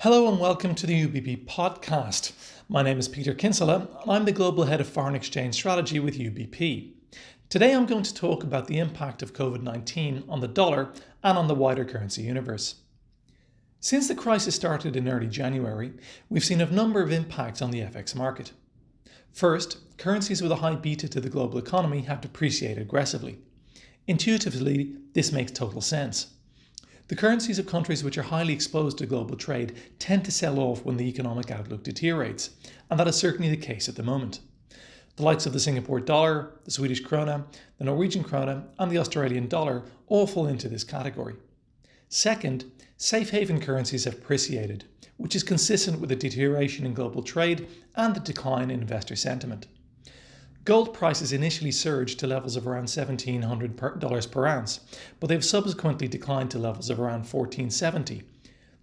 Hello and welcome to the UBP podcast. My name is Peter Kinsella and I'm the Global Head of Foreign Exchange Strategy with UBP. Today I'm going to talk about the impact of COVID-19 on the dollar and on the wider currency universe. Since the crisis started in early January, we've seen a number of impacts on the FX market. First, currencies with a high beta to the global economy have depreciated aggressively. Intuitively, this makes total sense. The currencies of countries which are highly exposed to global trade tend to sell off when the economic outlook deteriorates, and that is certainly the case at the moment. The likes of the Singapore dollar, the Swedish krona, the Norwegian krona, and the Australian dollar all fall into this category. Second, safe haven currencies have appreciated, which is consistent with the deterioration in global trade and the decline in investor sentiment. Gold prices initially surged to levels of around $1,700 per ounce, but they've subsequently declined to levels of around $1,470.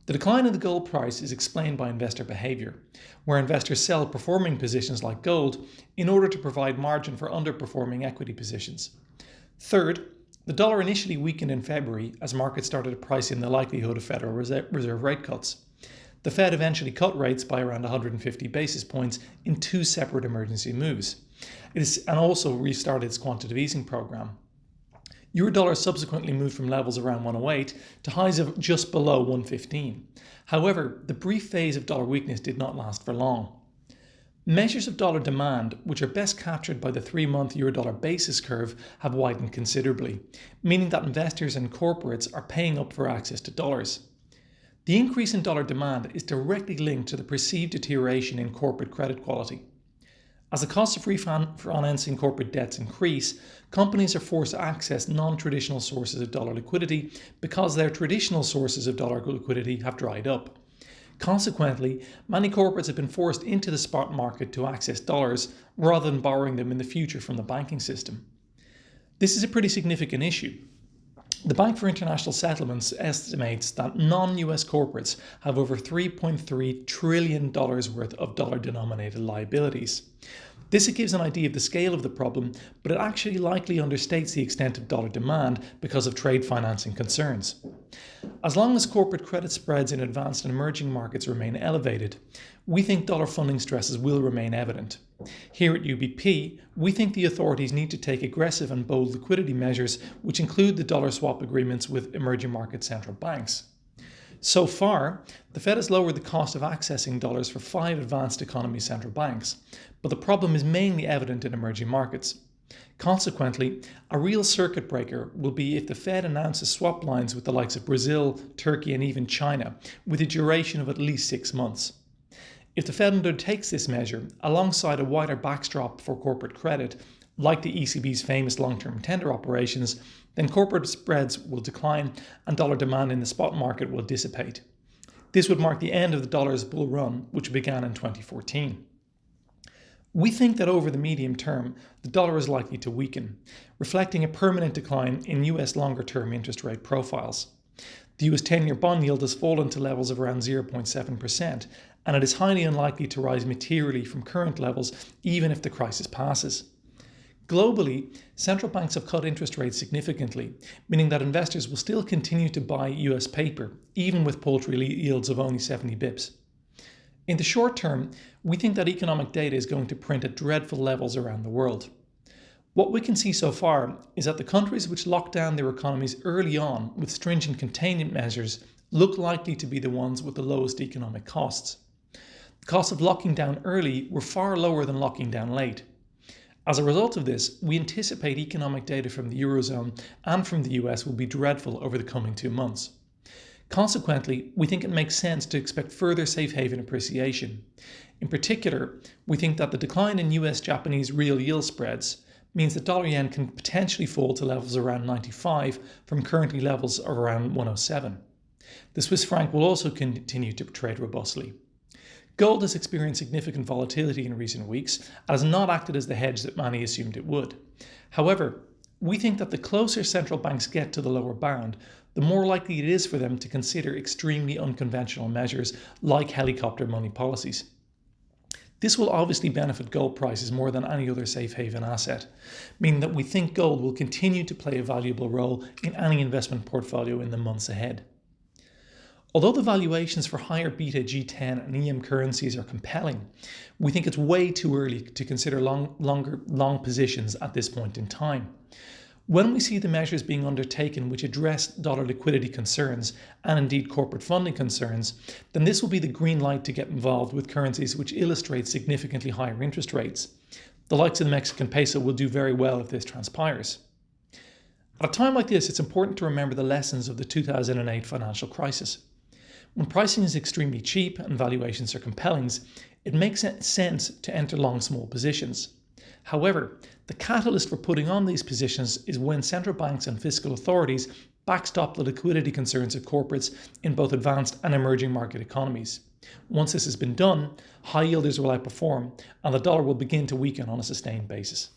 The decline in the gold price is explained by investor behavior, where investors sell performing positions like gold in order to provide margin for underperforming equity positions. Third, the dollar initially weakened in February as markets started to price in the likelihood of Federal Reserve rate cuts. The Fed eventually cut rates by around 150 basis points in two separate emergency moves. And also restarted its quantitative easing program. Eurodollar subsequently moved from levels around 108 to highs of just below 115. However, the brief phase of dollar weakness did not last for long. Measures of dollar demand, which are best captured by the 3-month Eurodollar basis curve, have widened considerably, meaning that investors and corporates are paying up for access to dollars. The increase in dollar demand is directly linked to the perceived deterioration in corporate credit quality. As the cost of refinancing corporate debts increase, companies are forced to access non-traditional sources of dollar liquidity because their traditional sources of dollar liquidity have dried up. Consequently, many corporates have been forced into the spot market to access dollars rather than borrowing them in the future from the banking system. This is a pretty significant issue. The Bank for International Settlements estimates that non-US corporates have over $3.3 trillion worth of dollar-denominated liabilities. This gives an idea of the scale of the problem, but it actually likely understates the extent of dollar demand because of trade financing concerns. As long as corporate credit spreads in advanced and emerging markets remain elevated, we think dollar funding stresses will remain evident. Here at UBP, we think the authorities need to take aggressive and bold liquidity measures, which include the dollar swap agreements with emerging market central banks. So far, the Fed has lowered the cost of accessing dollars for 5 advanced economy central banks, but the problem is mainly evident in emerging markets. Consequently, a real circuit breaker will be if the Fed announces swap lines with the likes of Brazil, Turkey and even China, with a duration of at least 6 months. If the Fed undertakes this measure, alongside a wider backstop for corporate credit, like the ECB's famous long-term tender operations, then corporate spreads will decline and dollar demand in the spot market will dissipate. This would mark the end of the dollar's bull run, which began in 2014. We think that over the medium term, the dollar is likely to weaken, reflecting a permanent decline in US longer-term interest rate profiles. The US 10-year bond yield has fallen to levels of around 0.7%, and it is highly unlikely to rise materially from current levels even if the crisis passes. Globally, central banks have cut interest rates significantly, meaning that investors will still continue to buy US paper, even with paltry yields of only 70 bips. In the short term, we think that economic data is going to print at dreadful levels around the world. What we can see so far is that the countries which locked down their economies early on with stringent containment measures look likely to be the ones with the lowest economic costs. The costs of locking down early were far lower than locking down late. As a result of this, we anticipate economic data from the Eurozone and from the US will be dreadful over the coming 2 months. Consequently, we think it makes sense to expect further safe haven appreciation. In particular, we think that the decline in US-Japanese real yield spreads means that dollar-yen can potentially fall to levels around 95 from currently levels of around 107. The Swiss franc will also continue to trade robustly. Gold has experienced significant volatility in recent weeks and has not acted as the hedge that many assumed it would. However, we think that the closer central banks get to the lower bound, the more likely it is for them to consider extremely unconventional measures like helicopter money policies. This will obviously benefit gold prices more than any other safe haven asset, meaning that we think gold will continue to play a valuable role in any investment portfolio in the months ahead. Although the valuations for higher beta G10 and EM currencies are compelling, we think it's way too early to consider long positions at this point in time. When we see the measures being undertaken which address dollar liquidity concerns and indeed corporate funding concerns, then this will be the green light to get involved with currencies which illustrate significantly higher interest rates. The likes of the Mexican peso will do very well if this transpires. At a time like this, it's important to remember the lessons of the 2008 financial crisis. When pricing is extremely cheap and valuations are compelling, it makes sense to enter long small positions. However, the catalyst for putting on these positions is when central banks and fiscal authorities backstop the liquidity concerns of corporates in both advanced and emerging market economies. Once this has been done, high yielders will outperform and the dollar will begin to weaken on a sustained basis.